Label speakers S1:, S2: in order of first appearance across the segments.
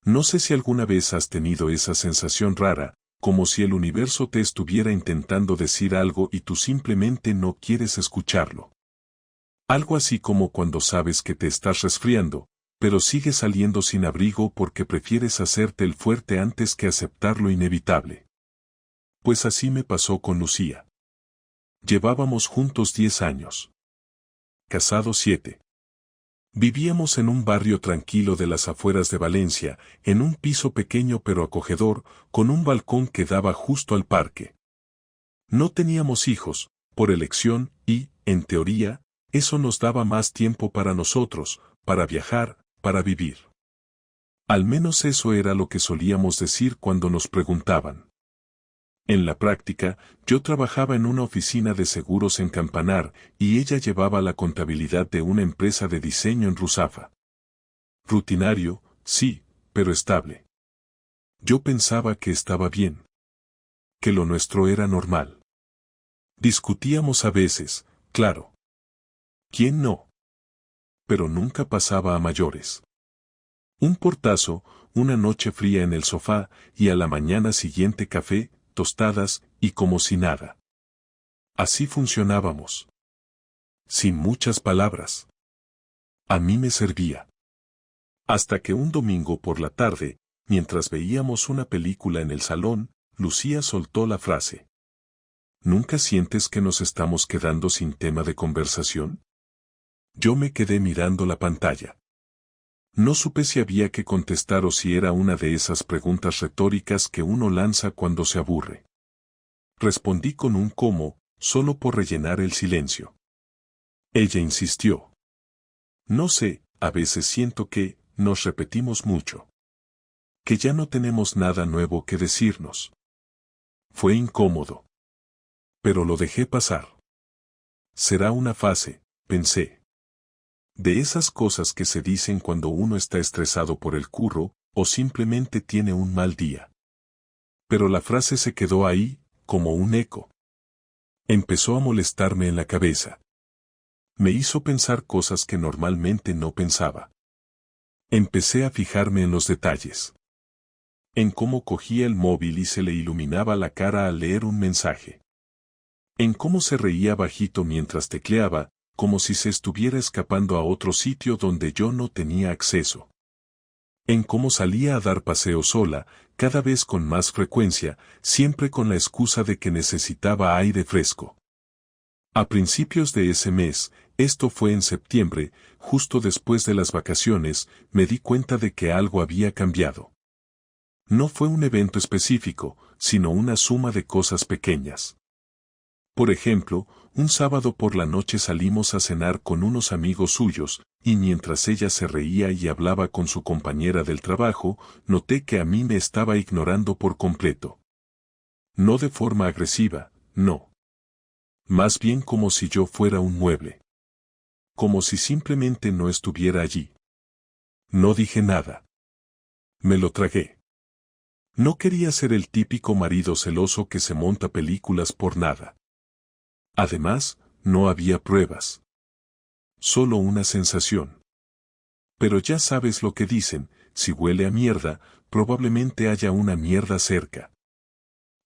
S1: No sé si alguna vez has tenido esa sensación rara, como si el universo te estuviera intentando decir algo y tú simplemente no quieres escucharlo. Algo así como cuando sabes que te estás resfriando, pero sigues saliendo sin abrigo porque prefieres hacerte el fuerte antes que aceptar lo inevitable. Pues así me pasó con Lucía. Llevábamos juntos 10 años. Casados 7. Vivíamos en un barrio tranquilo de las afueras de Valencia, en un piso pequeño pero acogedor, con un balcón que daba justo al parque. No teníamos hijos, por elección, y, en teoría, eso nos daba más tiempo para nosotros, para viajar, para vivir. Al menos eso era lo que solíamos decir cuando nos preguntaban. En la práctica, yo trabajaba en una oficina de seguros en Campanar y ella llevaba la contabilidad de una empresa de diseño en Ruzafa. Rutinario, sí, pero estable. Yo pensaba que estaba bien. Que lo nuestro era normal. Discutíamos a veces, claro. ¿Quién no? Pero nunca pasaba a mayores. Un portazo, una noche fría en el sofá y a la mañana siguiente café, tostadas y como si nada. Así funcionábamos. Sin muchas palabras. A mí me servía. Hasta que un domingo por la tarde, mientras veíamos una película en el salón, Lucía soltó la frase. ¿Nunca sientes que nos estamos quedando sin tema de conversación? Yo me quedé mirando la pantalla. No supe si había que contestar o si era una de esas preguntas retóricas que uno lanza cuando se aburre. Respondí con un cómo, solo por rellenar el silencio. Ella insistió. No sé, a veces siento que, nos repetimos mucho. Que ya no tenemos nada nuevo que decirnos. Fue incómodo. Pero lo dejé pasar. Será una fase, pensé. De esas cosas que se dicen cuando uno está estresado por el curro, o simplemente tiene un mal día. Pero la frase se quedó ahí, como un eco. Empezó a molestarme en la cabeza. Me hizo pensar cosas que normalmente no pensaba. Empecé a fijarme en los detalles. En cómo cogía el móvil y se le iluminaba la cara al leer un mensaje. En cómo se reía bajito mientras tecleaba, como si se estuviera escapando a otro sitio donde yo no tenía acceso. En cómo salía a dar paseo sola, cada vez con más frecuencia, siempre con la excusa de que necesitaba aire fresco. A principios de ese mes, esto fue en septiembre, justo después de las vacaciones, me di cuenta de que algo había cambiado. No fue un evento específico, sino una suma de cosas pequeñas. Por ejemplo, un sábado por la noche salimos a cenar con unos amigos suyos, y mientras ella se reía y hablaba con su compañera del trabajo, noté que a mí me estaba ignorando por completo. No de forma agresiva, no. Más bien como si yo fuera un mueble. Como si simplemente no estuviera allí. No dije nada. Me lo tragué. No quería ser el típico marido celoso que se monta películas por nada. Además, no había pruebas. Solo una sensación. Pero ya sabes lo que dicen, si huele a mierda, probablemente haya una mierda cerca.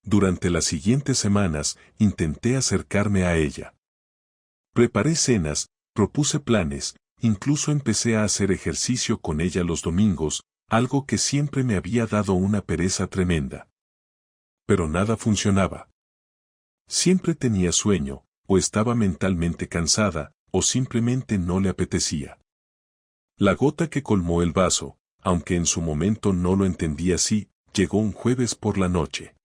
S1: Durante las siguientes semanas, intenté acercarme a ella. Preparé cenas, propuse planes, incluso empecé a hacer ejercicio con ella los domingos, algo que siempre me había dado una pereza tremenda. Pero nada funcionaba. Siempre tenía sueño, o estaba mentalmente cansada, o simplemente no le apetecía. La gota que colmó el vaso, aunque en su momento no lo entendí así, llegó un jueves por la noche.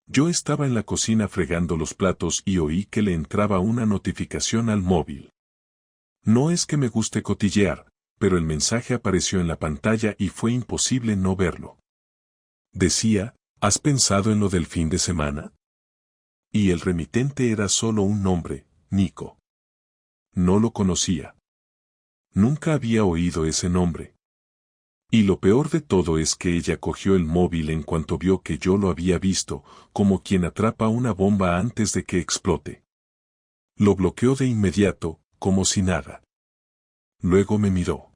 S1: Yo estaba en la cocina fregando los platos y oí que le entraba una notificación al móvil. No es que me guste cotillear, pero el mensaje apareció en la pantalla y fue imposible no verlo. Decía, ¿has pensado en lo del fin de semana? Y el remitente era solo un nombre, Nico. No lo conocía. Nunca había oído ese nombre. Y lo peor de todo es que ella cogió el móvil en cuanto vio que yo lo había visto, como quien atrapa una bomba antes de que explote. Lo bloqueó de inmediato, como si nada. Luego me miró.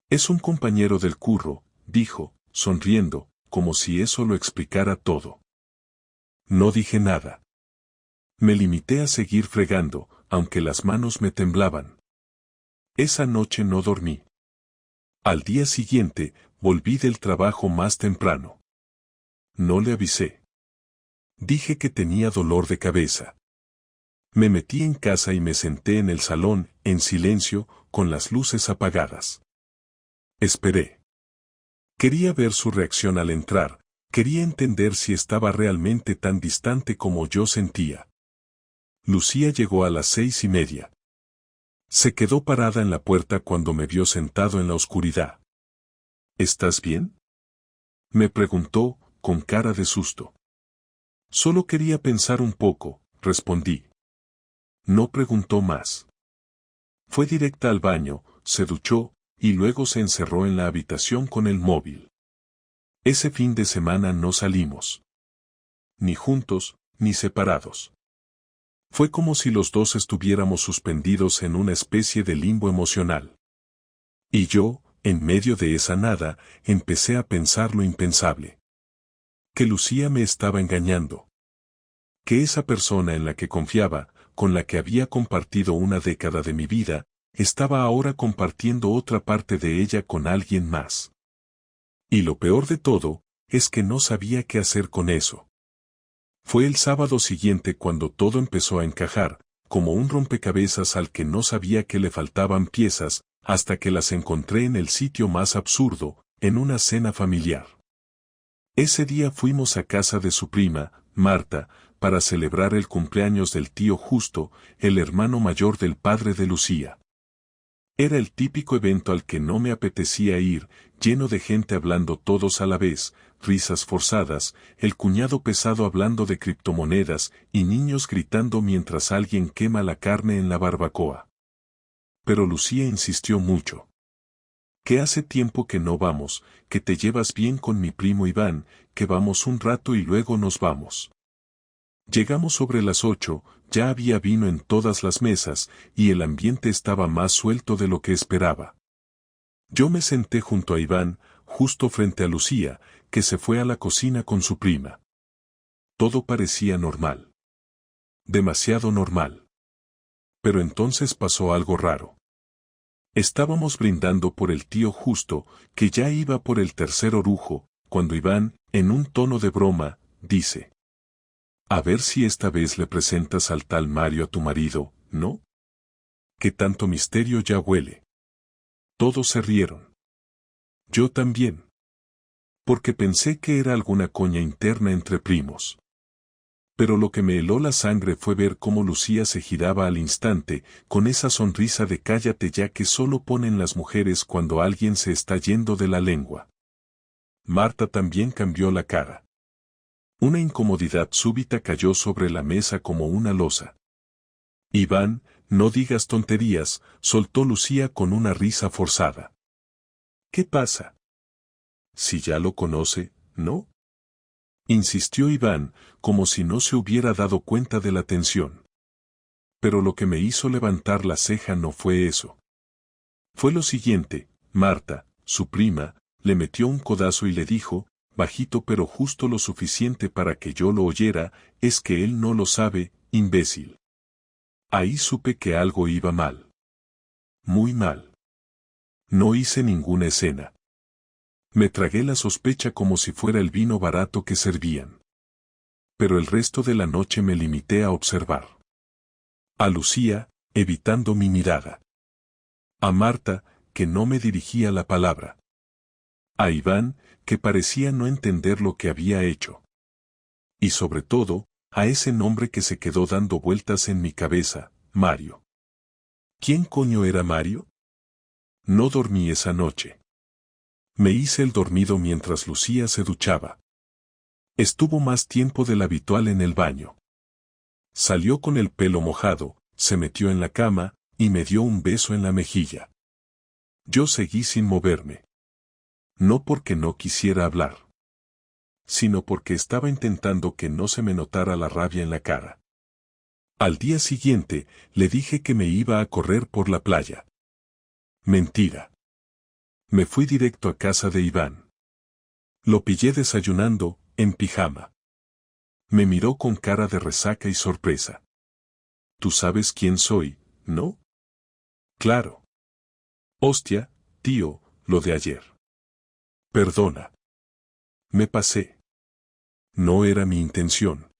S1: Es un compañero del curro, dijo, sonriendo, como si eso lo explicara todo. No dije nada. Me limité a seguir fregando, aunque las manos me temblaban. Esa noche no dormí. Al día siguiente, volví del trabajo más temprano. No le avisé. Dije que tenía dolor de cabeza. Me metí en casa y me senté en el salón, en silencio, con las luces apagadas. Esperé. Quería ver su reacción al entrar, quería entender si estaba realmente tan distante como yo sentía. Lucía llegó a las 6:30. Se quedó parada en la puerta cuando me vio sentado en la oscuridad. ¿Estás bien?, me preguntó, con cara de susto. Solo quería pensar un poco, respondí. No preguntó más. Fue directa al baño, se duchó, y luego se encerró en la habitación con el móvil. Ese fin de semana no salimos. Ni juntos, ni separados. Fue como si los dos estuviéramos suspendidos en una especie de limbo emocional. Y yo, en medio de esa nada, empecé a pensar lo impensable. Que Lucía me estaba engañando. Que esa persona en la que confiaba, con la que había compartido una década de mi vida, estaba ahora compartiendo otra parte de ella con alguien más. Y lo peor de todo, es que no sabía qué hacer con eso. Fue el sábado siguiente cuando todo empezó a encajar, como un rompecabezas al que no sabía que le faltaban piezas, hasta que las encontré en el sitio más absurdo, en una cena familiar. Ese día fuimos a casa de su prima, Marta, para celebrar el cumpleaños del tío Justo, el hermano mayor del padre de Lucía. Era el típico evento al que no me apetecía ir, lleno de gente hablando todos a la vez, risas forzadas, el cuñado pesado hablando de criptomonedas y niños gritando mientras alguien quema la carne en la barbacoa. Pero Lucía insistió mucho. Que hace tiempo que no vamos, que te llevas bien con mi primo Iván, que vamos un rato y luego nos vamos. Llegamos sobre las 8, ya había vino en todas las mesas, y el ambiente estaba más suelto de lo que esperaba. Yo me senté junto a Iván, justo frente a Lucía, que se fue a la cocina con su prima. Todo parecía normal. Demasiado normal. Pero entonces pasó algo raro. Estábamos brindando por el tío Justo, que ya iba por el tercer orujo, cuando Iván, en un tono de broma, dice: a ver si esta vez le presentas al tal Mario a tu marido, ¿no? Que tanto misterio ya huele. Todos se rieron. Yo también. Porque pensé que era alguna coña interna entre primos. Pero lo que me heló la sangre fue ver cómo Lucía se giraba al instante, con esa sonrisa de cállate ya que solo ponen las mujeres cuando alguien se está yendo de la lengua. Marta también cambió la cara. Una incomodidad súbita cayó sobre la mesa como una losa. Iván, no digas tonterías, soltó Lucía con una risa forzada. ¿Qué pasa? Si ya lo conoce, ¿no? Insistió Iván, como si no se hubiera dado cuenta de la tensión. Pero lo que me hizo levantar la ceja no fue eso. Fue lo siguiente: Marta, su prima, le metió un codazo y le dijo, bajito pero justo lo suficiente para que yo lo oyera, es que él no lo sabe, imbécil. Ahí supe que algo iba mal. Muy mal. No hice ninguna escena. Me tragué la sospecha como si fuera el vino barato que servían. Pero el resto de la noche me limité a observar. A Lucía, evitando mi mirada. A Marta, que no me dirigía la palabra. A Iván, que parecía no entender lo que había hecho. Y sobre todo, a ese nombre que se quedó dando vueltas en mi cabeza, Mario. ¿Quién coño era Mario? No dormí esa noche. Me hice el dormido mientras Lucía se duchaba. Estuvo más tiempo del habitual en el baño. Salió con el pelo mojado, se metió en la cama, y me dio un beso en la mejilla. Yo seguí sin moverme. No porque no quisiera hablar, sino porque estaba intentando que no se me notara la rabia en la cara. Al día siguiente, le dije que me iba a correr por la playa. Mentira. Me fui directo a casa de Iván. Lo pillé desayunando, en pijama. Me miró con cara de resaca y sorpresa. Tú sabes quién soy, ¿no? Claro. Hostia, tío, lo de ayer. Perdona. Me pasé. No era mi intención.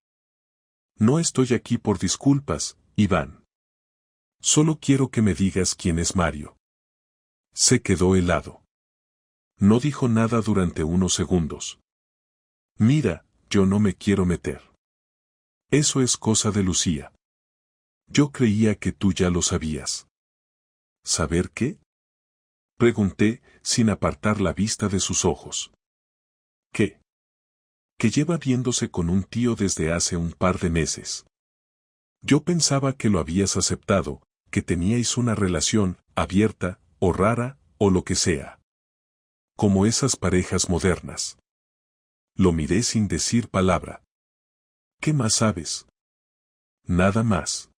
S1: No estoy aquí por disculpas, Iván. Solo quiero que me digas quién es Mario. Se quedó helado. No dijo nada durante unos segundos. Mira, yo no me quiero meter. Eso es cosa de Lucía. Yo creía que tú ya lo sabías. ¿Saber qué? Pregunté, sin apartar la vista de sus ojos. ¿Qué? Que lleva viéndose con un tío desde hace un par de meses. Yo pensaba que lo habías aceptado, que teníais una relación, abierta, o rara, o lo que sea. Como esas parejas modernas. Lo miré sin decir palabra. ¿Qué más sabes? Nada más.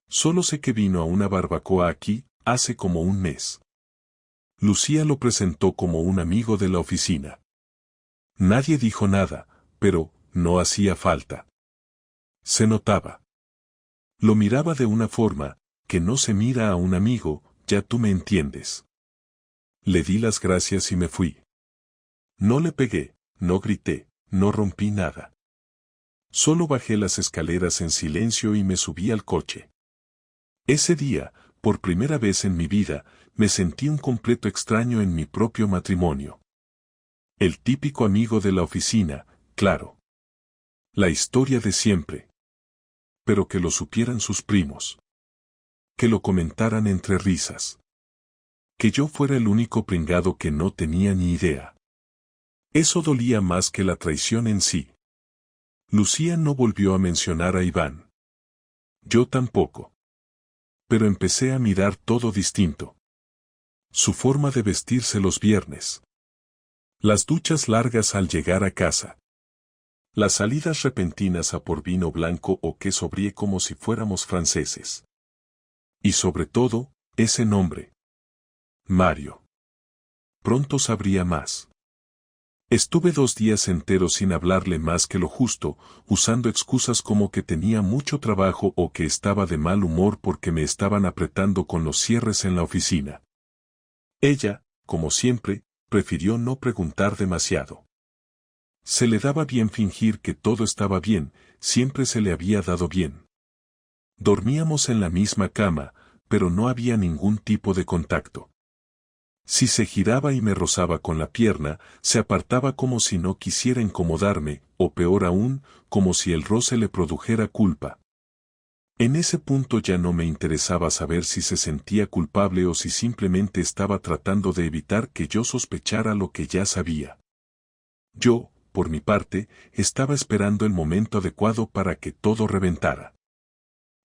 S1: Solo sé que vino a una barbacoa aquí, hace como un mes. Lucía lo presentó como un amigo de la oficina. Nadie dijo nada, pero no hacía falta. Se notaba. Lo miraba de una forma, que no se mira a un amigo, ya tú me entiendes. Le di las gracias y me fui. No le pegué, no grité, no rompí nada. Solo bajé las escaleras en silencio y me subí al coche. Ese día, por primera vez en mi vida, me sentí un completo extraño en mi propio matrimonio. El típico amigo de la oficina, claro. La historia de siempre. Pero que lo supieran sus primos. Que lo comentaran entre risas. Que yo fuera el único pringado que no tenía ni idea. Eso dolía más que la traición en sí. Lucía no volvió a mencionar a Iván. Yo tampoco. Pero empecé a mirar todo distinto. Su forma de vestirse los viernes. Las duchas largas al llegar a casa. Las salidas repentinas a por vino blanco o queso brie como si fuéramos franceses. Y sobre todo, ese nombre. Mario. Pronto sabría más. Estuve 2 días enteros sin hablarle más que lo justo, usando excusas como que tenía mucho trabajo o que estaba de mal humor porque me estaban apretando con los cierres en la oficina. Ella, como siempre, prefirió no preguntar demasiado. Se le daba bien fingir que todo estaba bien, siempre se le había dado bien. Dormíamos en la misma cama, pero no había ningún tipo de contacto. Si se giraba y me rozaba con la pierna, se apartaba como si no quisiera incomodarme, o peor aún, como si el roce le produjera culpa. En ese punto ya no me interesaba saber si se sentía culpable o si simplemente estaba tratando de evitar que yo sospechara lo que ya sabía. Yo, por mi parte, estaba esperando el momento adecuado para que todo reventara.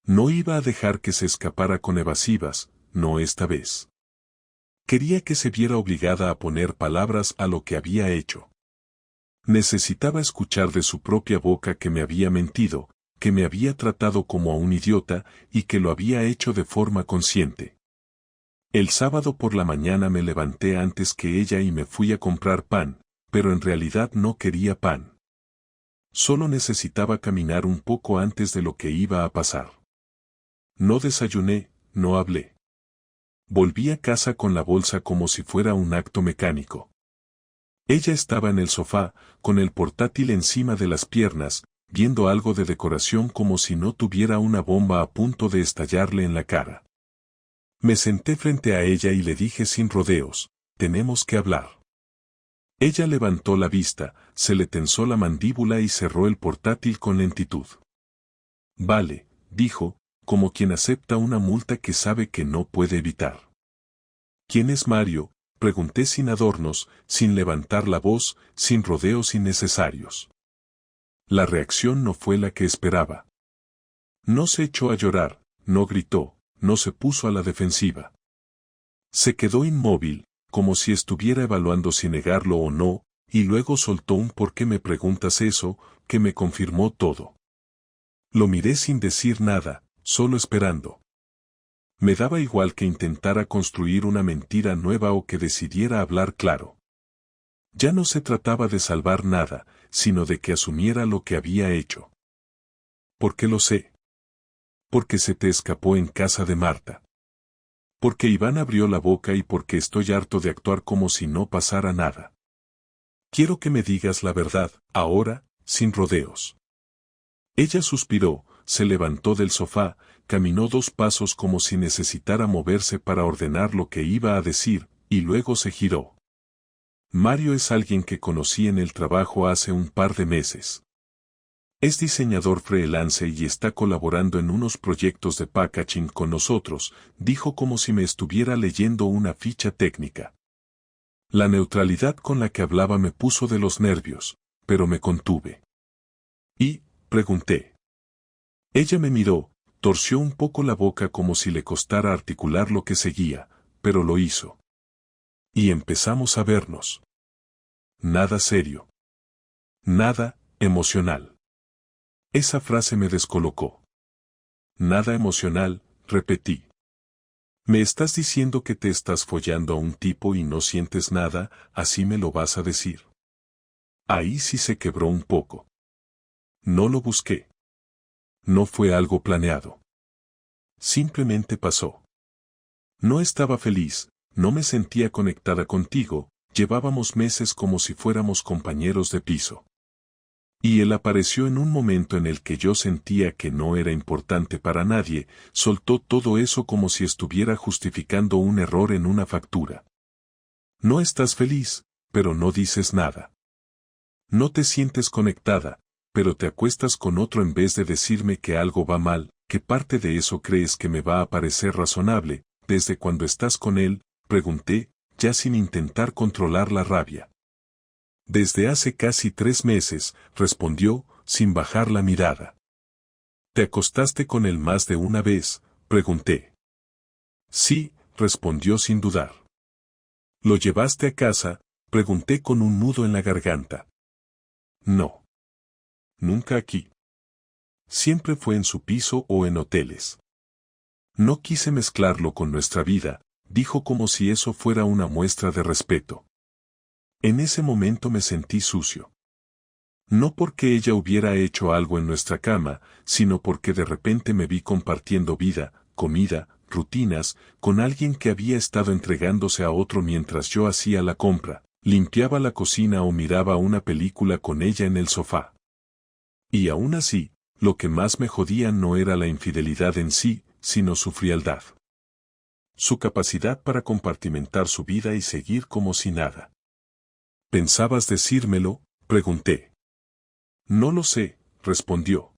S1: No iba a dejar que se escapara con evasivas, no esta vez. Quería que se viera obligada a poner palabras a lo que había hecho. Necesitaba escuchar de su propia boca que me había mentido, que me había tratado como a un idiota y que lo había hecho de forma consciente. El sábado por la mañana me levanté antes que ella y me fui a comprar pan, pero en realidad no quería pan. Solo necesitaba caminar un poco antes de lo que iba a pasar. No desayuné, no hablé. Volví a casa con la bolsa como si fuera un acto mecánico. Ella estaba en el sofá, con el portátil encima de las piernas, viendo algo de decoración como si no tuviera una bomba a punto de estallarle en la cara. Me senté frente a ella y le dije sin rodeos, tenemos que hablar. Ella levantó la vista, se le tensó la mandíbula y cerró el portátil con lentitud. Vale, dijo, como quien acepta una multa que sabe que no puede evitar. ¿Quién es Mario?, pregunté sin adornos, sin levantar la voz, sin rodeos innecesarios. La reacción no fue la que esperaba. No se echó a llorar, no gritó, no se puso a la defensiva. Se quedó inmóvil, como si estuviera evaluando si negarlo o no, y luego soltó un ¿por qué me preguntas eso?, que me confirmó todo. Lo miré sin decir nada, solo esperando. Me daba igual que intentara construir una mentira nueva o que decidiera hablar claro. Ya no se trataba de salvar nada, sino de que asumiera lo que había hecho. ¿Por qué lo sé? Porque se te escapó en casa de Marta. Porque Iván abrió la boca y porque estoy harto de actuar como si no pasara nada. Quiero que me digas la verdad, ahora, sin rodeos. Ella suspiró, se levantó del sofá, caminó 2 pasos como si necesitara moverse para ordenar lo que iba a decir, y luego se giró. Mario es alguien que conocí en el trabajo hace un par de meses. Es diseñador freelance y está colaborando en unos proyectos de packaging con nosotros, dijo como si me estuviera leyendo una ficha técnica. La neutralidad con la que hablaba me puso de los nervios, pero me contuve. Y, pregunté. Ella me miró, torció un poco la boca como si le costara articular lo que seguía, pero lo hizo. Y empezamos a vernos. Nada serio. Nada emocional. Esa frase me descolocó. Nada emocional, repetí. ¿Me estás diciendo que te estás follando a un tipo y no sientes nada, así me lo vas a decir? Ahí sí se quebró un poco. No lo busqué. No fue algo planeado. Simplemente pasó. No estaba feliz, no me sentía conectada contigo, llevábamos meses como si fuéramos compañeros de piso. Y él apareció en un momento en el que yo sentía que no era importante para nadie, soltó todo eso como si estuviera justificando un error en una factura. No estás feliz, pero no dices nada. No te sientes conectada, pero te acuestas con otro en vez de decirme que algo va mal, ¿qué parte de eso crees que me va a parecer razonable? ¿Desde cuando estás con él? Pregunté, ya sin intentar controlar la rabia. Desde hace casi 3 meses, respondió, sin bajar la mirada. ¿Te acostaste con él más de una vez? Pregunté. Sí, respondió sin dudar. ¿Lo llevaste a casa? Pregunté con un nudo en la garganta. No. Nunca aquí. Siempre fue en su piso o en hoteles. No quise mezclarlo con nuestra vida, dijo como si eso fuera una muestra de respeto. En ese momento me sentí sucio. No porque ella hubiera hecho algo en nuestra cama, sino porque de repente me vi compartiendo vida, comida, rutinas, con alguien que había estado entregándose a otro mientras yo hacía la compra, limpiaba la cocina o miraba una película con ella en el sofá. Y aún así, lo que más me jodía no era la infidelidad en sí, sino su frialdad. Su capacidad para compartimentar su vida y seguir como si nada. ¿Pensabas decírmelo? Pregunté. No lo sé, respondió.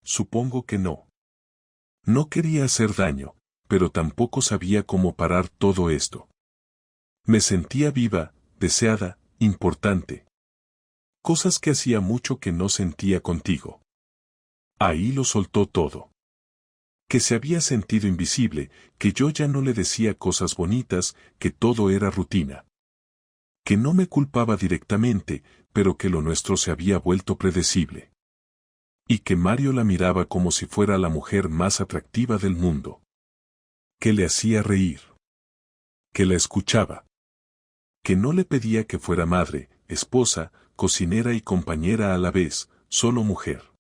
S1: Supongo que no. No quería hacer daño, pero tampoco sabía cómo parar todo esto. Me sentía viva, deseada, importante. Cosas que hacía mucho que no sentía contigo. Ahí lo soltó todo. Que se había sentido invisible, que yo ya no le decía cosas bonitas, que todo era rutina. Que no me culpaba directamente, pero que lo nuestro se había vuelto predecible. Y que Mario la miraba como si fuera la mujer más atractiva del mundo. Que le hacía reír. Que la escuchaba. Que no le pedía que fuera madre, esposa, cocinera y compañera a la vez, solo mujer.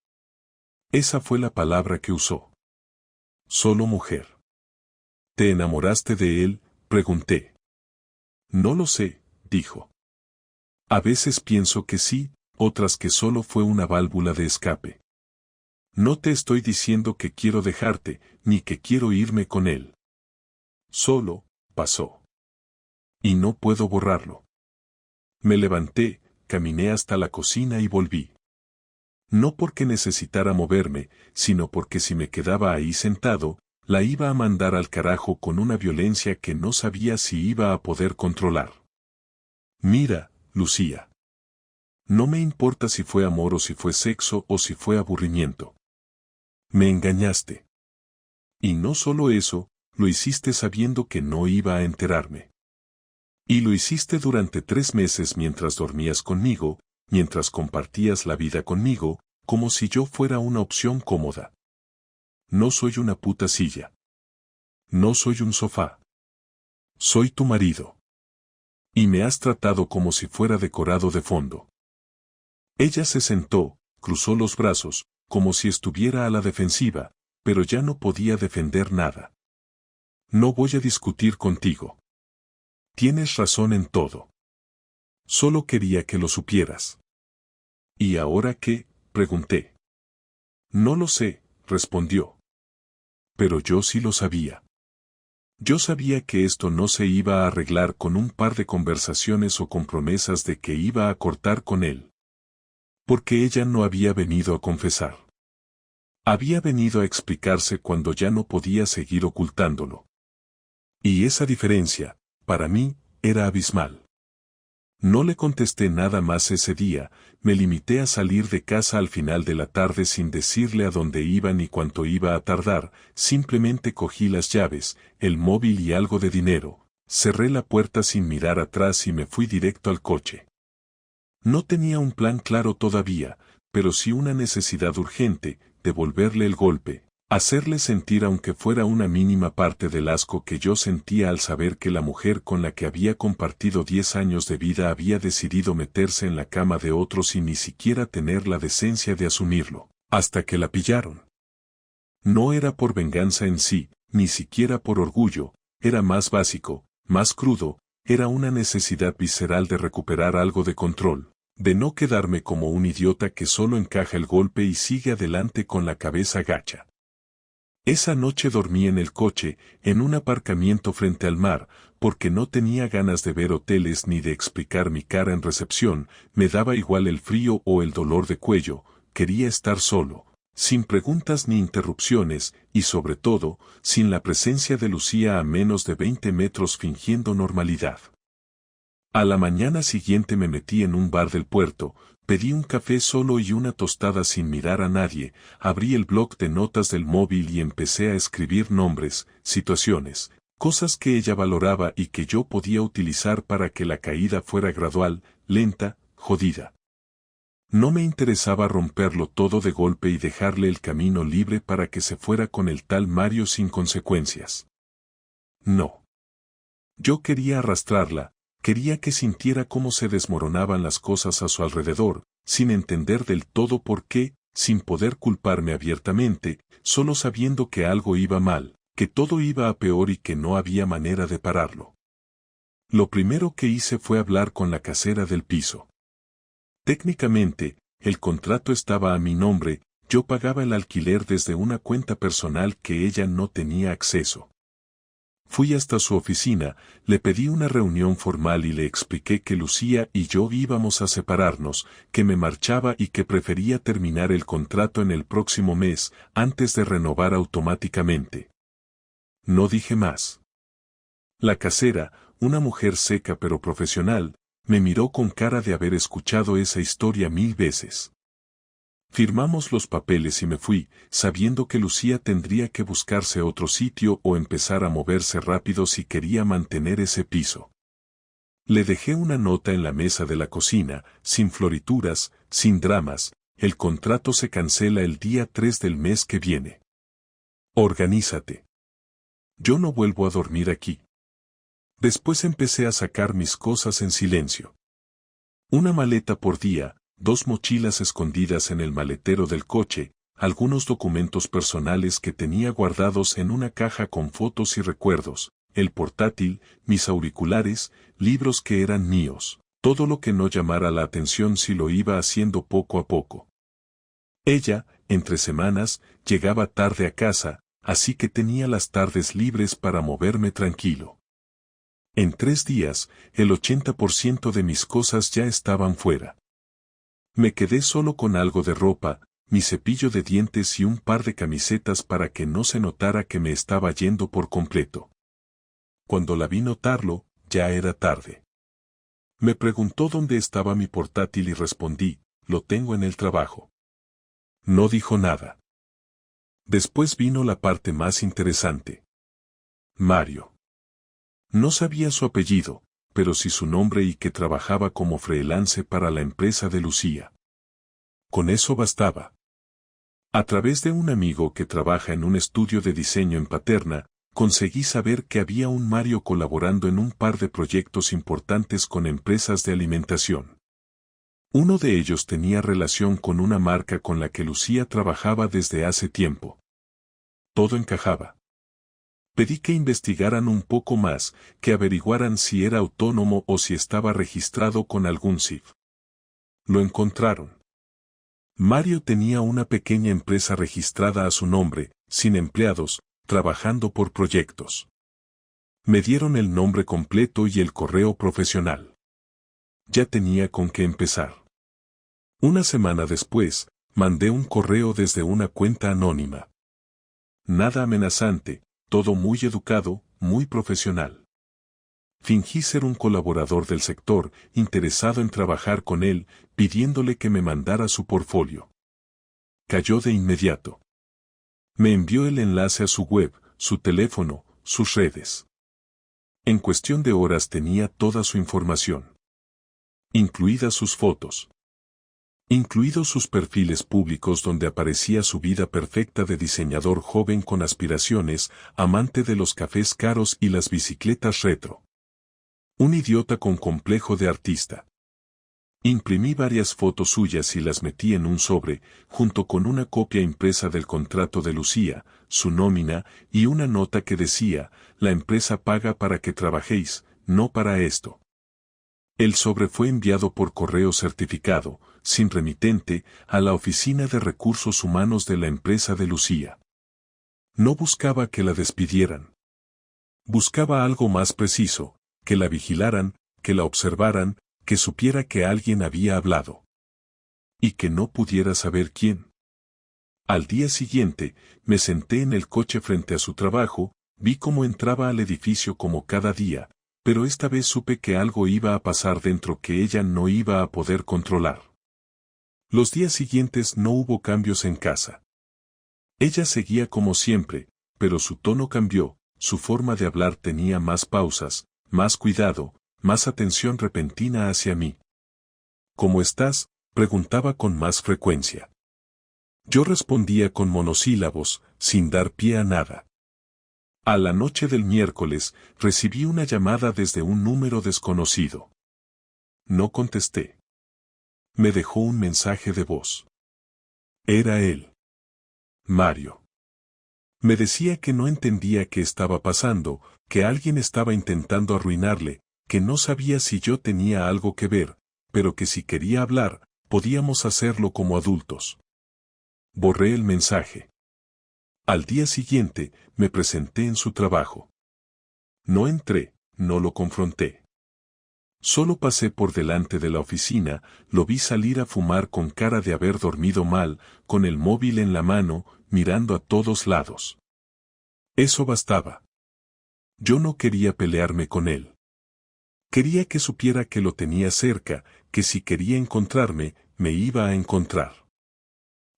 S1: Esa fue la palabra que usó. Solo mujer. ¿Te enamoraste de él? Pregunté. No lo sé, dijo. A veces pienso que sí, otras que solo fue una válvula de escape. No te estoy diciendo que quiero dejarte, ni que quiero irme con él. Solo, pasó. Y no puedo borrarlo. Me levanté, caminé hasta la cocina y volví. No porque necesitara moverme, sino porque si me quedaba ahí sentado, la iba a mandar al carajo con una violencia que no sabía si iba a poder controlar. Mira, Lucía. No me importa si fue amor o si fue sexo o si fue aburrimiento. Me engañaste. Y no solo eso, lo hiciste sabiendo que no iba a enterarme. Y lo hiciste durante 3 meses mientras dormías conmigo, mientras compartías la vida conmigo, como si yo fuera una opción cómoda. No soy una puta silla. No soy un sofá. Soy tu marido. Y me has tratado como si fuera decorado de fondo. Ella se sentó, cruzó los brazos, como si estuviera a la defensiva, pero ya no podía defender nada. No voy a discutir contigo. Tienes razón en todo. Solo quería que lo supieras. ¿Y ahora qué?, pregunté. No lo sé, respondió. Pero yo sí lo sabía. Yo sabía que esto no se iba a arreglar con un par de conversaciones o con promesas de que iba a cortar con él. Porque ella no había venido a confesar. Había venido a explicarse cuando ya no podía seguir ocultándolo. Y esa diferencia, para mí, era abismal. No le contesté nada más ese día, me limité a salir de casa al final de la tarde sin decirle a dónde iba ni cuánto iba a tardar, simplemente cogí las llaves, el móvil y algo de dinero, cerré la puerta sin mirar atrás y me fui directo al coche. No tenía un plan claro todavía, pero sí una necesidad urgente, devolverle el golpe, hacerle sentir aunque fuera una mínima parte del asco que yo sentía al saber que la mujer con la que había compartido 10 años de vida había decidido meterse en la cama de otro sin ni siquiera tener la decencia de asumirlo, hasta que la pillaron. No era por venganza en sí, ni siquiera por orgullo, era más básico, más crudo, era una necesidad visceral de recuperar algo de control, de no quedarme como un idiota que solo encaja el golpe y sigue adelante con la cabeza gacha. Esa noche dormí en el coche, en un aparcamiento frente al mar, porque no tenía ganas de ver hoteles ni de explicar mi cara en recepción, me daba igual el frío o el dolor de cuello, quería estar solo, sin preguntas ni interrupciones, y sobre todo, sin la presencia de Lucía a menos de 20 metros fingiendo normalidad. A la mañana siguiente me metí en un bar del puerto, pedí un café solo y una tostada sin mirar a nadie, abrí el bloc de notas del móvil y empecé a escribir nombres, situaciones, cosas que ella valoraba y que yo podía utilizar para que la caída fuera gradual, lenta, jodida. No me interesaba romperlo todo de golpe y dejarle el camino libre para que se fuera con el tal Mario sin consecuencias. No. Yo quería arrastrarla. Quería que sintiera cómo se desmoronaban las cosas a su alrededor, sin entender del todo por qué, sin poder culparme abiertamente, solo sabiendo que algo iba mal, que todo iba a peor y que no había manera de pararlo. Lo primero que hice fue hablar con la casera del piso. Técnicamente, el contrato estaba a mi nombre, yo pagaba el alquiler desde una cuenta personal que ella no tenía acceso. Fui hasta su oficina, le pedí una reunión formal y le expliqué que Lucía y yo íbamos a separarnos, que me marchaba y que prefería terminar el contrato en el próximo mes, antes de renovar automáticamente. No dije más. La casera, una mujer seca pero profesional, me miró con cara de haber escuchado esa historia 1000 veces. Firmamos los papeles y me fui, sabiendo que Lucía tendría que buscarse otro sitio o empezar a moverse rápido si quería mantener ese piso. Le dejé una nota en la mesa de la cocina, sin florituras, sin dramas, el contrato se cancela el día 3 del mes que viene. Organízate. Yo no vuelvo a dormir aquí. Después empecé a sacar mis cosas en silencio. Una maleta por día, 2 mochilas escondidas en el maletero del coche, algunos documentos personales que tenía guardados en una caja con fotos y recuerdos, el portátil, mis auriculares, libros que eran míos, todo lo que no llamara la atención si lo iba haciendo poco a poco. Ella, entre semanas, llegaba tarde a casa, así que tenía las tardes libres para moverme tranquilo. En 3 días, el 80% de mis cosas ya estaban fuera. Me quedé solo con algo de ropa, mi cepillo de dientes y un par de camisetas para que no se notara que me estaba yendo por completo. Cuando la vi notarlo, ya era tarde. Me preguntó dónde estaba mi portátil y respondí, lo tengo en el trabajo. No dijo nada. Después vino la parte más interesante. Mario. No sabía su apellido, pero sí su nombre y que trabajaba como freelance para la empresa de Lucía. Con eso bastaba. A través de un amigo que trabaja en un estudio de diseño en Paterna, conseguí saber que había un Mario colaborando en un par de proyectos importantes con empresas de alimentación. Uno de ellos tenía relación con una marca con la que Lucía trabajaba desde hace tiempo. Todo encajaba. Pedí que investigaran un poco más, que averiguaran si era autónomo o si estaba registrado con algún CIF. Lo encontraron. Mario tenía una pequeña empresa registrada a su nombre, sin empleados, trabajando por proyectos. Me dieron el nombre completo y el correo profesional. Ya tenía con qué empezar. Una semana después, mandé un correo desde una cuenta anónima. Nada amenazante, todo muy educado, muy profesional. Fingí ser un colaborador del sector, interesado en trabajar con él, pidiéndole que me mandara su portfolio. Cayó de inmediato. Me envió el enlace a su web, su teléfono, sus redes. En cuestión de horas tenía toda su información. Incluidas sus fotos. Incluidos sus perfiles públicos donde aparecía su vida perfecta de diseñador joven con aspiraciones, amante de los cafés caros y las bicicletas retro. Un idiota con complejo de artista. Imprimí varias fotos suyas y las metí en un sobre, junto con una copia impresa del contrato de Lucía, su nómina, y una nota que decía, la empresa paga para que trabajéis, no para esto. El sobre fue enviado por correo certificado, sin remitente, a la Oficina de Recursos Humanos de la empresa de Lucía. No buscaba que la despidieran. Buscaba algo más preciso, que la vigilaran, que la observaran, que supiera que alguien había hablado. Y que no pudiera saber quién. Al día siguiente, me senté en el coche frente a su trabajo, vi cómo entraba al edificio como cada día, pero esta vez supe que algo iba a pasar dentro que ella no iba a poder controlar. Los días siguientes no hubo cambios en casa. Ella seguía como siempre, pero su tono cambió, su forma de hablar tenía más pausas, más cuidado, más atención repentina hacia mí. ¿Cómo estás?, preguntaba con más frecuencia. Yo respondía con monosílabos, sin dar pie a nada. A la noche del miércoles, recibí una llamada desde un número desconocido. No contesté. Me dejó un mensaje de voz. Era él. Mario. Me decía que no entendía qué estaba pasando, que alguien estaba intentando arruinarle, que no sabía si yo tenía algo que ver, pero que si quería hablar, podíamos hacerlo como adultos. Borré el mensaje. Al día siguiente, me presenté en su trabajo. No entré, no lo confronté. Solo pasé por delante de la oficina, lo vi salir a fumar con cara de haber dormido mal, con el móvil en la mano, mirando a todos lados. Eso bastaba. Yo no quería pelearme con él. Quería que supiera que lo tenía cerca, que si quería encontrarme, me iba a encontrar.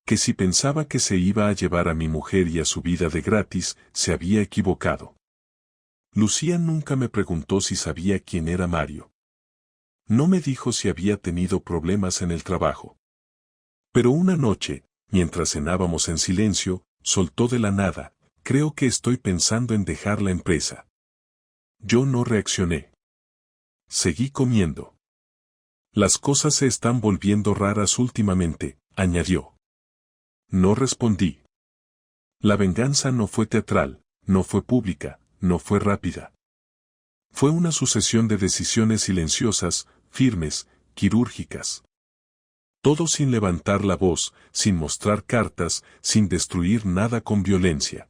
S1: Que si pensaba que se iba a llevar a mi mujer y a su vida de gratis, se había equivocado. Lucía nunca me preguntó si sabía quién era Mario. No me dijo si había tenido problemas en el trabajo. Pero una noche, mientras cenábamos en silencio, soltó de la nada, creo que estoy pensando en dejar la empresa. Yo no reaccioné. Seguí comiendo. Las cosas se están volviendo raras últimamente, añadió. No respondí. La venganza no fue teatral, no fue pública, no fue rápida. Fue una sucesión de decisiones silenciosas, firmes, quirúrgicas. Todo sin levantar la voz, sin mostrar cartas, sin destruir nada con violencia.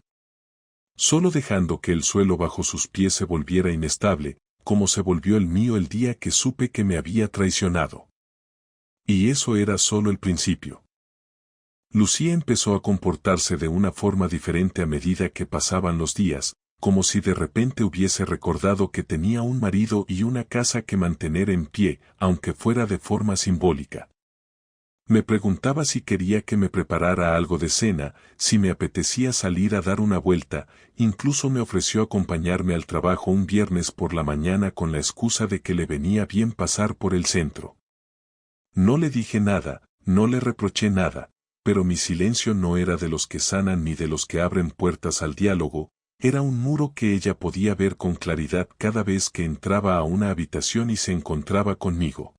S1: Solo dejando que el suelo bajo sus pies se volviera inestable, como se volvió el mío el día que supe que me había traicionado. Y eso era solo el principio. Lucía empezó a comportarse de una forma diferente a medida que pasaban los días, como si de repente hubiese recordado que tenía un marido y una casa que mantener en pie, aunque fuera de forma simbólica. Me preguntaba si quería que me preparara algo de cena, si me apetecía salir a dar una vuelta, incluso me ofreció acompañarme al trabajo un viernes por la mañana con la excusa de que le venía bien pasar por el centro. No le dije nada, no le reproché nada, pero mi silencio no era de los que sanan ni de los que abren puertas al diálogo, era un muro que ella podía ver con claridad cada vez que entraba a una habitación y se encontraba conmigo.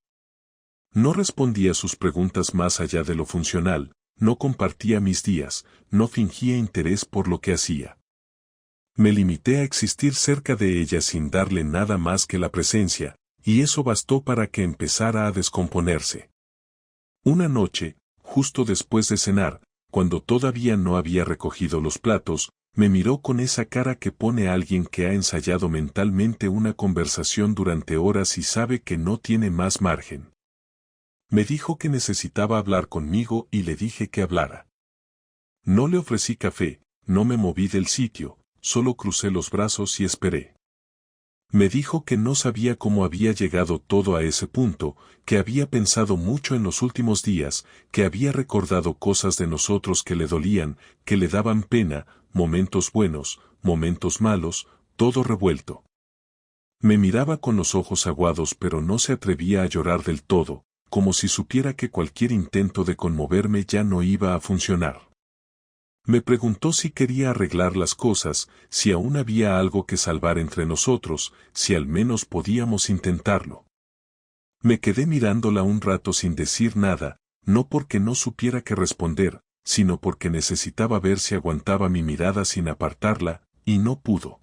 S1: No respondía sus preguntas más allá de lo funcional, no compartía mis días, no fingía interés por lo que hacía. Me limité a existir cerca de ella sin darle nada más que la presencia, y eso bastó para que empezara a descomponerse. Una noche, justo después de cenar, cuando todavía no había recogido los platos, me miró con esa cara que pone alguien que ha ensayado mentalmente una conversación durante horas y sabe que no tiene más margen. Me dijo que necesitaba hablar conmigo y le dije que hablara. No le ofrecí café, no me moví del sitio, solo crucé los brazos y esperé. Me dijo que no sabía cómo había llegado todo a ese punto, que había pensado mucho en los últimos días, que había recordado cosas de nosotros que le dolían, que le daban pena, momentos buenos, momentos malos, todo revuelto. Me miraba con los ojos aguados pero no se atrevía a llorar del todo, como si supiera que cualquier intento de conmoverme ya no iba a funcionar. Me preguntó si quería arreglar las cosas, si aún había algo que salvar entre nosotros, si al menos podíamos intentarlo. Me quedé mirándola un rato sin decir nada, no porque no supiera qué responder, sino porque necesitaba ver si aguantaba mi mirada sin apartarla, y no pudo.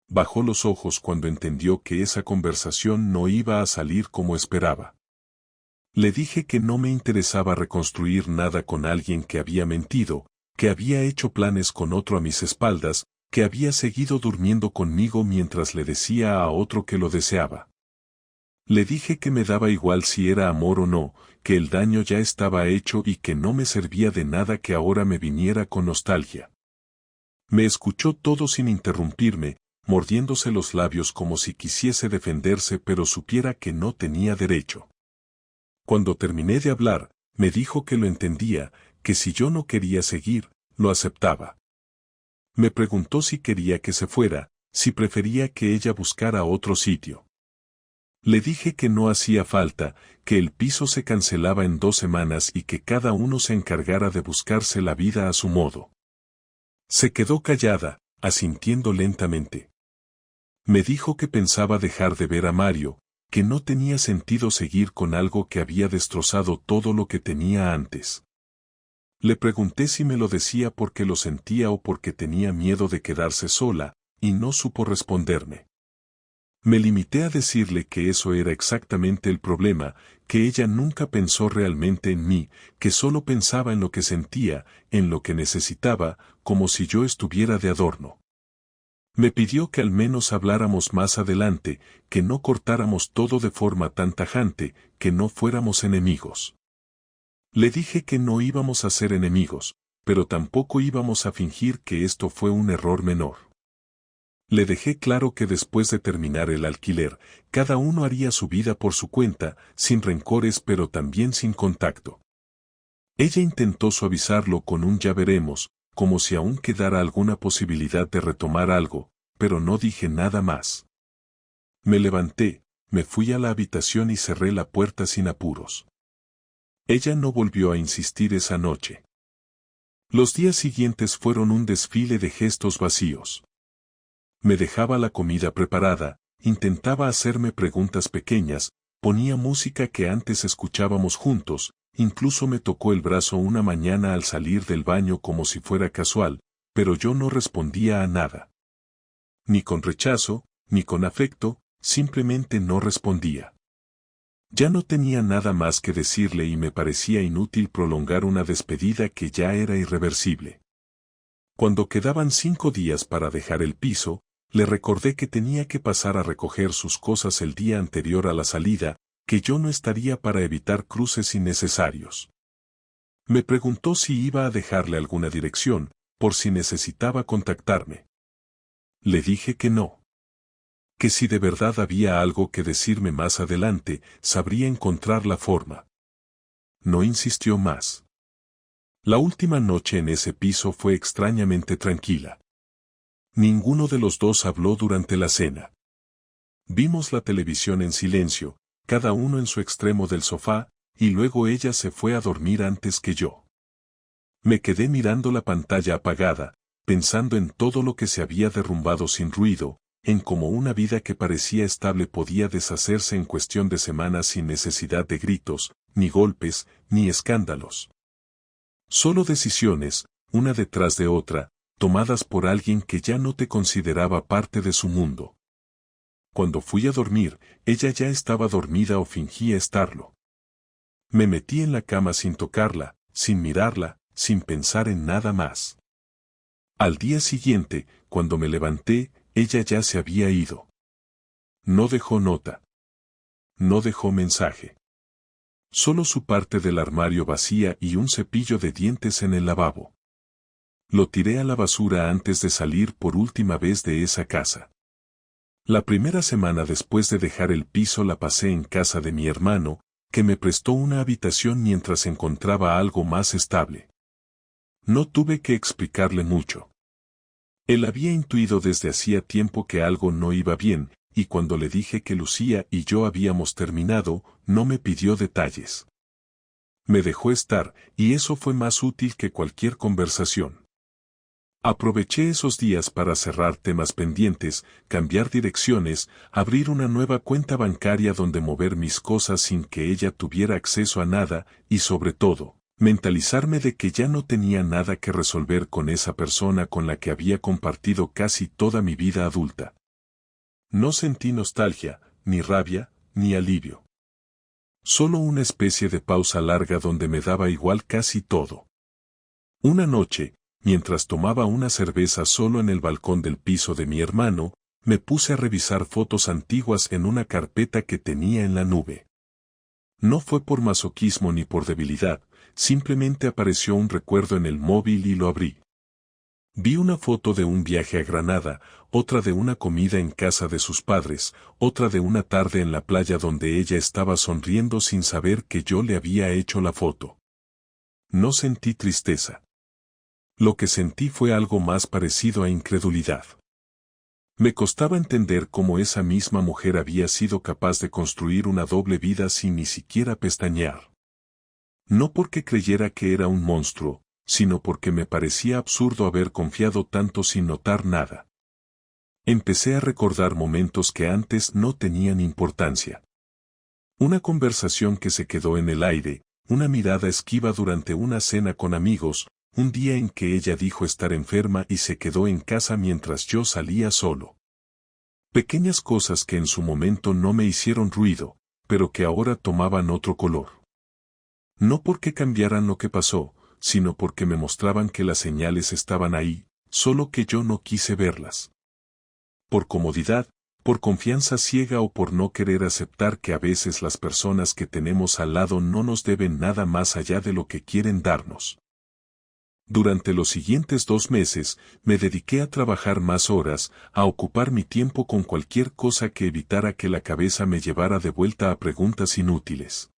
S1: Bajó los ojos cuando entendió que esa conversación no iba a salir como esperaba. Le dije que no me interesaba reconstruir nada con alguien que había mentido, que había hecho planes con otro a mis espaldas, que había seguido durmiendo conmigo mientras le decía a otro que lo deseaba. Le dije que me daba igual si era amor o no, que el daño ya estaba hecho y que no me servía de nada que ahora me viniera con nostalgia. Me escuchó todo sin interrumpirme, mordiéndose los labios como si quisiese defenderse pero supiera que no tenía derecho. Cuando terminé de hablar, me dijo que lo entendía, que si yo no quería seguir, lo aceptaba. Me preguntó si quería que se fuera, si prefería que ella buscara otro sitio. Le dije que no hacía falta, que el piso se cancelaba en 2 semanas y que cada uno se encargara de buscarse la vida a su modo. Se quedó callada, asintiendo lentamente. Me dijo que pensaba dejar de ver a Mario, que no tenía sentido seguir con algo que había destrozado todo lo que tenía antes. Le pregunté si me lo decía porque lo sentía o porque tenía miedo de quedarse sola, y no supo responderme. Me limité a decirle que eso era exactamente el problema, que ella nunca pensó realmente en mí, que solo pensaba en lo que sentía, en lo que necesitaba, como si yo estuviera de adorno. Me pidió que al menos habláramos más adelante, que no cortáramos todo de forma tan tajante, que no fuéramos enemigos. Le dije que no íbamos a ser enemigos, pero tampoco íbamos a fingir que esto fue un error menor. Le dejé claro que después de terminar el alquiler, cada uno haría su vida por su cuenta, sin rencores pero también sin contacto. Ella intentó suavizarlo con un ya veremos, como si aún quedara alguna posibilidad de retomar algo, pero no dije nada más. Me levanté, me fui a la habitación y cerré la puerta sin apuros. Ella no volvió a insistir esa noche. Los días siguientes fueron un desfile de gestos vacíos. Me dejaba la comida preparada, intentaba hacerme preguntas pequeñas, ponía música que antes escuchábamos juntos, incluso me tocó el brazo una mañana al salir del baño como si fuera casual, pero yo no respondía a nada. Ni con rechazo, ni con afecto, simplemente no respondía. Ya no tenía nada más que decirle y me parecía inútil prolongar una despedida que ya era irreversible. Cuando quedaban 5 días para dejar el piso, le recordé que tenía que pasar a recoger sus cosas el día anterior a la salida, que yo no estaría para evitar cruces innecesarios. Me preguntó si iba a dejarle alguna dirección, por si necesitaba contactarme. Le dije que no. Que si de verdad había algo que decirme más adelante, sabría encontrar la forma. No insistió más. La última noche en ese piso fue extrañamente tranquila. Ninguno de los dos habló durante la cena. Vimos la televisión en silencio, cada uno en su extremo del sofá, y luego ella se fue a dormir antes que yo. Me quedé mirando la pantalla apagada, pensando en todo lo que se había derrumbado sin ruido, en cómo una vida que parecía estable podía deshacerse en cuestión de semanas sin necesidad de gritos, ni golpes, ni escándalos. Solo decisiones, una detrás de otra, tomadas por alguien que ya no te consideraba parte de su mundo. Cuando fui a dormir, ella ya estaba dormida o fingía estarlo. Me metí en la cama sin tocarla, sin mirarla, sin pensar en nada más. Al día siguiente, cuando me levanté, ella ya se había ido. No dejó nota. No dejó mensaje. Solo su parte del armario vacía y un cepillo de dientes en el lavabo. Lo tiré a la basura antes de salir por última vez de esa casa. La primera semana después de dejar el piso la pasé en casa de mi hermano, que me prestó una habitación mientras encontraba algo más estable. No tuve que explicarle mucho. Él había intuido desde hacía tiempo que algo no iba bien, y cuando le dije que Lucía y yo habíamos terminado, no me pidió detalles. Me dejó estar, y eso fue más útil que cualquier conversación. Aproveché esos días para cerrar temas pendientes, cambiar direcciones, abrir una nueva cuenta bancaria donde mover mis cosas sin que ella tuviera acceso a nada, y sobre todo, mentalizarme de que ya no tenía nada que resolver con esa persona con la que había compartido casi toda mi vida adulta. No sentí nostalgia, ni rabia, ni alivio. Solo una especie de pausa larga donde me daba igual casi todo. Una noche, mientras tomaba una cerveza solo en el balcón del piso de mi hermano, me puse a revisar fotos antiguas en una carpeta que tenía en la nube. No fue por masoquismo ni por debilidad, simplemente apareció un recuerdo en el móvil y lo abrí. Vi una foto de un viaje a Granada, otra de una comida en casa de sus padres, otra de una tarde en la playa donde ella estaba sonriendo sin saber que yo le había hecho la foto. No sentí tristeza. Lo que sentí fue algo más parecido a incredulidad. Me costaba entender cómo esa misma mujer había sido capaz de construir una doble vida sin ni siquiera pestañear. No porque creyera que era un monstruo, sino porque me parecía absurdo haber confiado tanto sin notar nada. Empecé a recordar momentos que antes no tenían importancia. Una conversación que se quedó en el aire, una mirada esquiva durante una cena con amigos, un día en que ella dijo estar enferma y se quedó en casa mientras yo salía solo. Pequeñas cosas que en su momento no me hicieron ruido, pero que ahora tomaban otro color. No porque cambiaran lo que pasó, sino porque me mostraban que las señales estaban ahí, solo que yo no quise verlas. Por comodidad, por confianza ciega o por no querer aceptar que a veces las personas que tenemos al lado no nos deben nada más allá de lo que quieren darnos. Durante los siguientes 2 meses, me dediqué a trabajar más horas, a ocupar mi tiempo con cualquier cosa que evitara que la cabeza me llevara de vuelta a preguntas inútiles.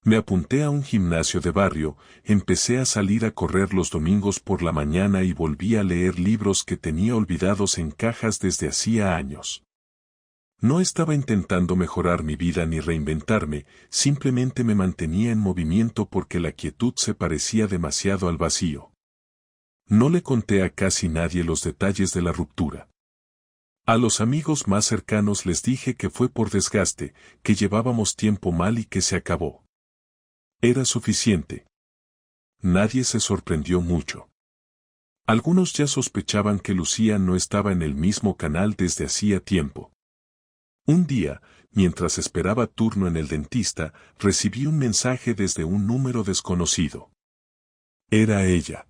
S1: Me apunté a un gimnasio de barrio, empecé a salir a correr los domingos por la mañana y volví a leer libros que tenía olvidados en cajas desde hacía años. No estaba intentando mejorar mi vida ni reinventarme, simplemente me mantenía en movimiento porque la quietud se parecía demasiado al vacío. No le conté a casi nadie los detalles de la ruptura. A los amigos más cercanos les dije que fue por desgaste, que llevábamos tiempo mal y que se acabó. Era suficiente. Nadie se sorprendió mucho. Algunos ya sospechaban que Lucía no estaba en el mismo canal desde hacía tiempo. Un día, mientras esperaba turno en el dentista, recibí un mensaje desde un número desconocido. Era ella.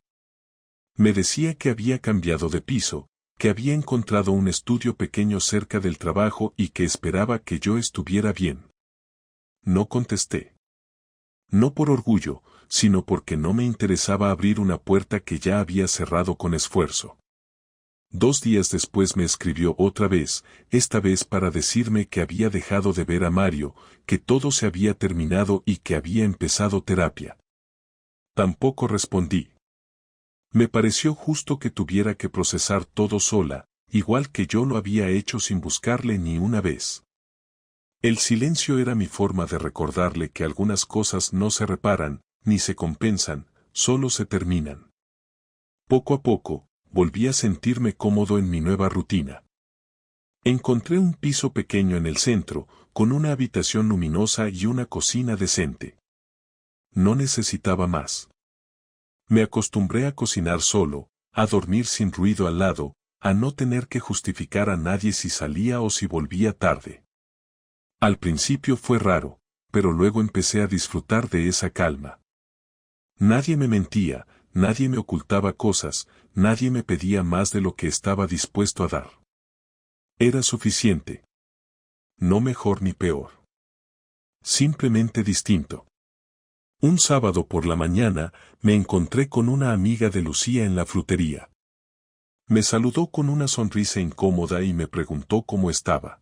S1: Me decía que había cambiado de piso, que había encontrado un estudio pequeño cerca del trabajo y que esperaba que yo estuviera bien. No contesté. No por orgullo, sino porque no me interesaba abrir una puerta que ya había cerrado con esfuerzo. 2 días después me escribió otra vez, esta vez para decirme que había dejado de ver a Mario, que todo se había terminado y que había empezado terapia. Tampoco respondí. Me pareció justo que tuviera que procesar todo sola, igual que yo lo había hecho sin buscarle ni una vez. El silencio era mi forma de recordarle que algunas cosas no se reparan, ni se compensan, solo se terminan. Poco a poco, volví a sentirme cómodo en mi nueva rutina. Encontré un piso pequeño en el centro, con una habitación luminosa y una cocina decente. No necesitaba más. Me acostumbré a cocinar solo, a dormir sin ruido al lado, a no tener que justificar a nadie si salía o si volvía tarde. Al principio fue raro, pero luego empecé a disfrutar de esa calma. Nadie me mentía, nadie me ocultaba cosas, nadie me pedía más de lo que estaba dispuesto a dar. Era suficiente. No mejor ni peor. Simplemente distinto. Un sábado por la mañana, me encontré con una amiga de Lucía en la frutería. Me saludó con una sonrisa incómoda y me preguntó cómo estaba.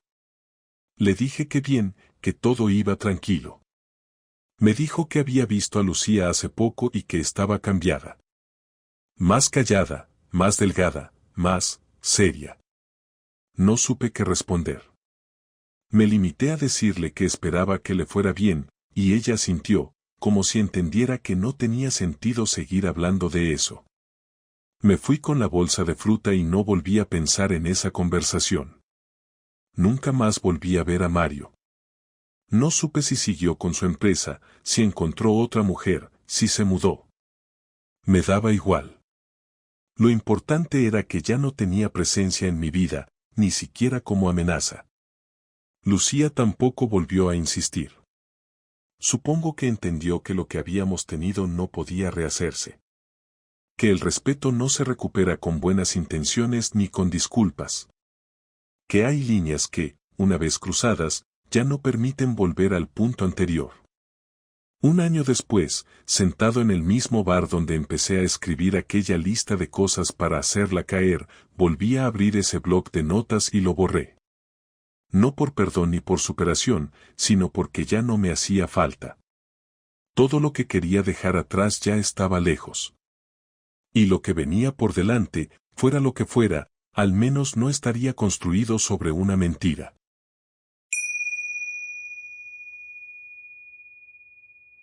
S1: Le dije que bien, que todo iba tranquilo. Me dijo que había visto a Lucía hace poco y que estaba cambiada. Más callada, más delgada, más seria. No supe qué responder. Me limité a decirle que esperaba que le fuera bien, y ella sintió, como si entendiera que no tenía sentido seguir hablando de eso. Me fui con la bolsa de fruta y no volví a pensar en esa conversación. Nunca más volví a ver a Mario. No supe si siguió con su empresa, si encontró otra mujer, si se mudó. Me daba igual. Lo importante era que ya no tenía presencia en mi vida, ni siquiera como amenaza. Lucía tampoco volvió a insistir. Supongo que entendió que lo que habíamos tenido no podía rehacerse. Que el respeto no se recupera con buenas intenciones ni con disculpas. Que hay líneas que, una vez cruzadas, ya no permiten volver al punto anterior. Un año después, sentado en el mismo bar donde empecé a escribir aquella lista de cosas para hacerla caer, volví a abrir ese bloc de notas y lo borré. No por perdón ni por superación, sino porque ya no me hacía falta. Todo lo que quería dejar atrás ya estaba lejos. Y lo que venía por delante, fuera lo que fuera, al menos no estaría construido sobre una mentira.